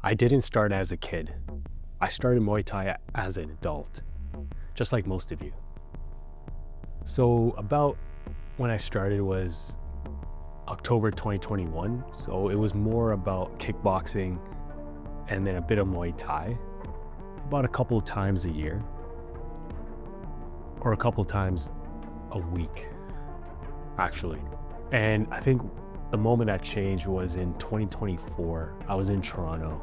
I didn't start as a kid. I started Muay Thai as an adult, just like most of you. So about when I started was October 2021. So it was more about kickboxing and then a bit of Muay Thai, about a couple of times a year or a couple of times a week, actually. And I think the moment that changed was in 2024. I was in Toronto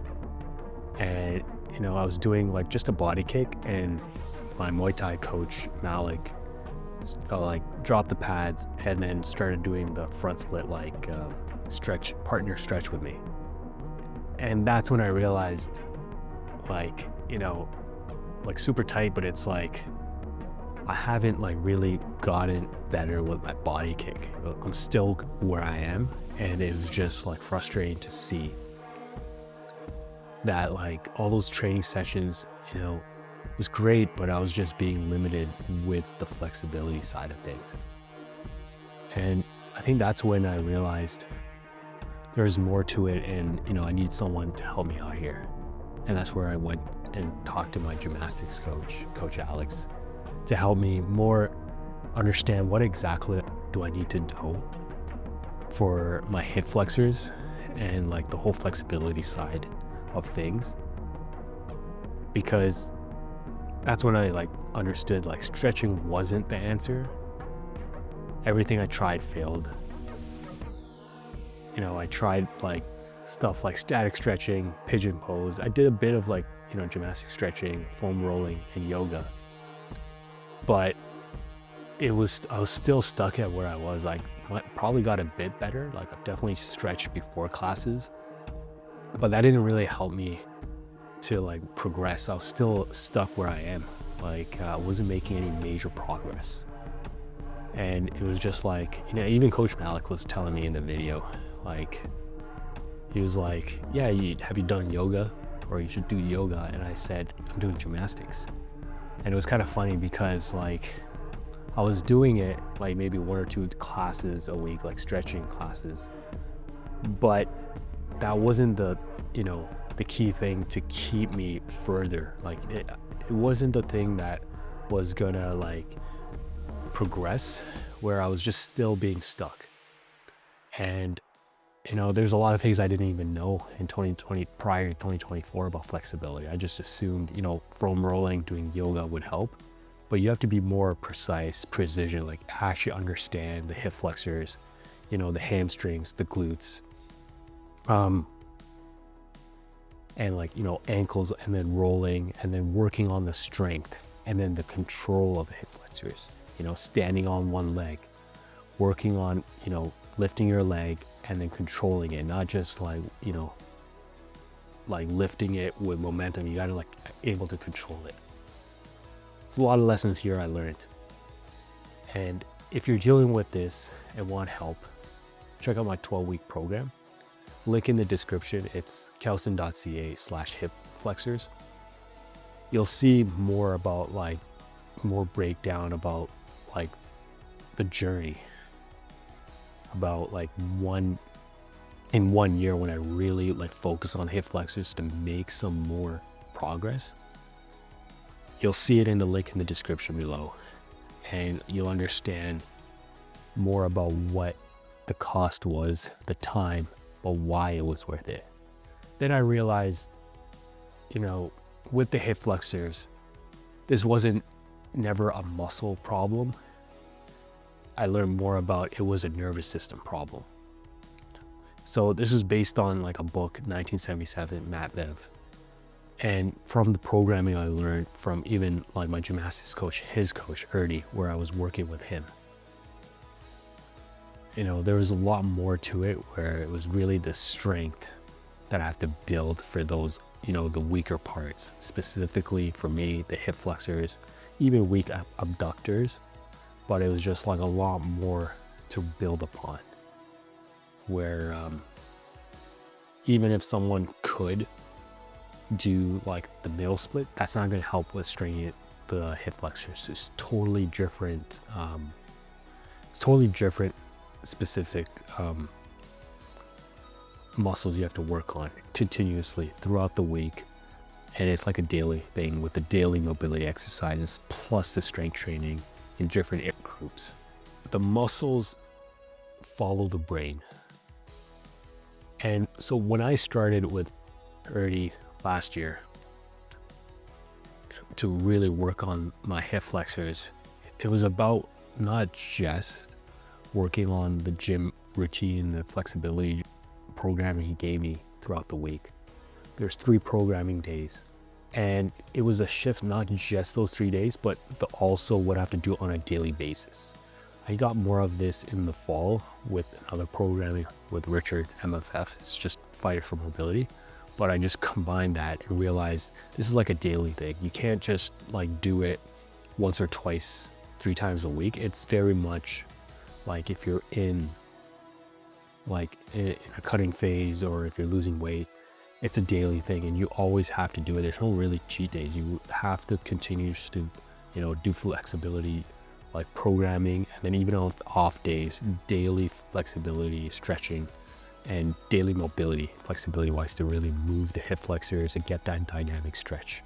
and I was doing like just a body kick, and my Muay Thai coach Malik dropped the pads and then started doing the front split partner stretch with me. And that's when I realized like super tight, but it's like I haven't really gotten better with my body kick. I'm still where I am, and it was just frustrating to see that all those training sessions, was great, but I was just being limited with the flexibility side of things. And I think that's when I realized there's more to it, and I need someone to help me out here. And that's where I went and talked to my gymnastics coach, Coach Alex, to help me more understand what exactly do I need to do for my hip flexors and the whole flexibility side of things. Because that's when I understood stretching wasn't the answer. Everything I tried failed. I tried stuff like static stretching, pigeon pose. I did a bit of gymnastic stretching, foam rolling, and yoga. But I was still stuck at where I was. Probably got a bit better. I've definitely stretched before classes, but that didn't really help me to progress. I was still stuck where I am. I wasn't making any major progress. And it was just even Coach Malik was telling me in the video, he was like, yeah, have you done yoga? Or you should do yoga. And I said, I'm doing gymnastics. And it was kind of funny because I was doing it maybe 1 or 2 classes a week, stretching classes, but that wasn't the key thing to keep me further. It wasn't the thing that was gonna progress, where I was just still being stuck. And there's a lot of things I didn't even know in 2020 prior to 2024 about flexibility. I just assumed foam rolling, doing yoga would help, but you have to be more precision, actually understand the hip flexors, the hamstrings, the glutes, and ankles, and then rolling, and then working on the strength, and then the control of the hip flexors, standing on one leg, working on lifting your leg and then controlling it, not just lifting it with momentum. You gotta able to control it. There's a lot of lessons here I learned. And if you're dealing with this and want help, check out my 12-week program. Link in the description. It's kowsan.ca/hip flexors. You'll see more about more breakdown about the journey, about in 1 year when I really focus on hip flexors to make some more progress. You'll see it in the link in the description below, and you'll understand more about what the cost was, the time, but why it was worth it. Then I realized, with the hip flexors, this wasn't never a muscle problem. I learned more about it was a nervous system problem. So this is based on a book, 1977, Matt Bev. And from the programming I learned from even my gymnastics coach, his coach, Ernie, where I was working with him. There was a lot more to it, where it was really the strength that I have to build for those, the weaker parts. Specifically for me, the hip flexors, even weak abductors. But it was just a lot more to build upon, where even if someone could do the middle split, that's not going to help with straining the hip flexors. It's totally different. Specific muscles you have to work on continuously throughout the week. And it's like a daily thing with the daily mobility exercises plus the strength training in different groups. The muscles follow the brain. And so when I started with early last year to really work on my hip flexors, it was about not just working on the gym routine, the flexibility programming he gave me throughout the week. There's 3 programming days, and it was a shift, not just those 3 days, but also what I have to do on a daily basis. I got more of this in the fall with another programming with Richard MFF. It's just Fighter for Mobility, but I just combined that and realized this is like a daily thing. You can't just like do it once or twice, 3 times a week. It's very much like if you're in like in a cutting phase or if you're losing weight, it's a daily thing and you always have to do it. There's no really cheat days. You have to continue to, do flexibility, like programming, and then even on off days, daily flexibility, stretching, and daily mobility, flexibility wise, to really move the hip flexors and get that dynamic stretch.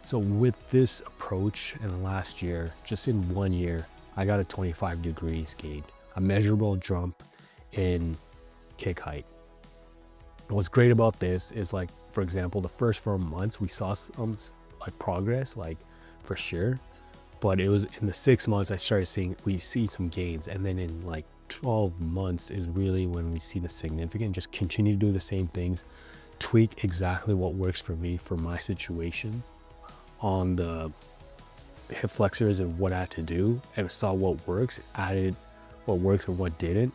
So with this approach in the last year, just in 1 year, I got a 25 degrees gain, a measurable jump in kick height. And what's great about this is, like, for example, the first 4 months we saw some like progress, like for sure, but it was in the 6 months we see some gains, and then in like 12 months is really when we see the significant. Just continue to do the same things, tweak exactly what works for me for my situation on the hip flexors and what I had to do, and saw what works, added what works and what didn't.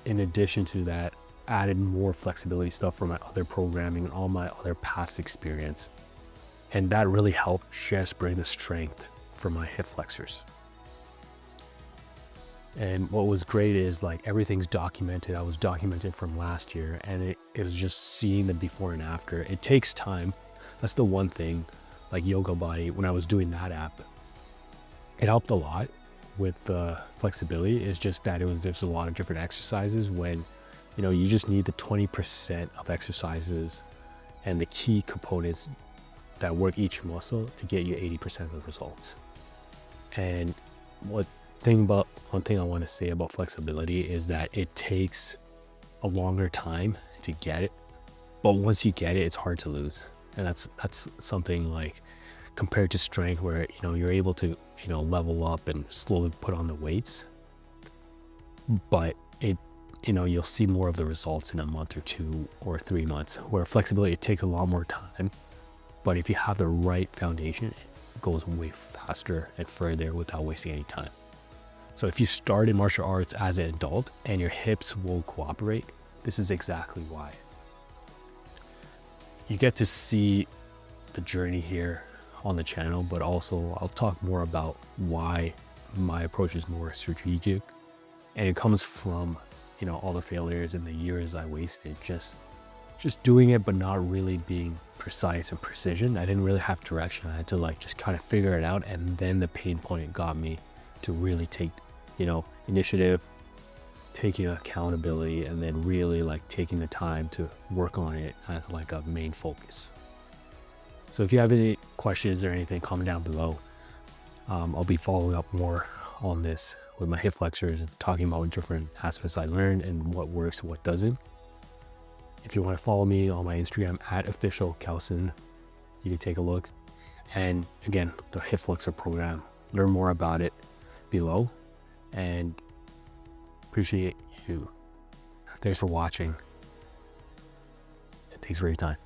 In addition to that, added more flexibility stuff from my other programming and all my other past experience. And that really helped just bring the strength for my hip flexors. And what was great is, like, everything's documented. I was documented from last year, and it was just seeing the before and after. It takes time. That's the one thing, like Yoga Body, when I was doing that app, it helped a lot with the flexibility. It's just that there's a lot of different exercises when, you just need the 20% of exercises and the key components that work each muscle to get you 80% of the results. And one thing I want to say about flexibility is that it takes a longer time to get it, but once you get it, it's hard to lose. And that's something, like, compared to strength, where you're able to level up and slowly put on the weights, but you'll see more of the results in a month or 2 or 3 months. Where flexibility, it takes a lot more time, but if you have the right foundation, it goes way faster and further without wasting any time. So if you started martial arts as an adult and your hips will cooperate, this is exactly why. You get to see the journey here on the channel, but also I'll talk more about why my approach is more strategic, and it comes from all the failures and the years I wasted just doing it, but not really being precise and precision. I didn't really have direction. I had to just kind of figure it out, and then the pain point got me to really take initiative, taking accountability, and then really taking the time to work on it as a main focus. So if you have any questions or anything, comment down below. I'll be following up more on this with my hip flexors and talking about different aspects I learned and what works and what doesn't. If you want to follow me on my Instagram @official Kowsan, you can take a look. And again, the hip flexor program, learn more about it below, and appreciate you. Thanks for watching, and thanks for your time.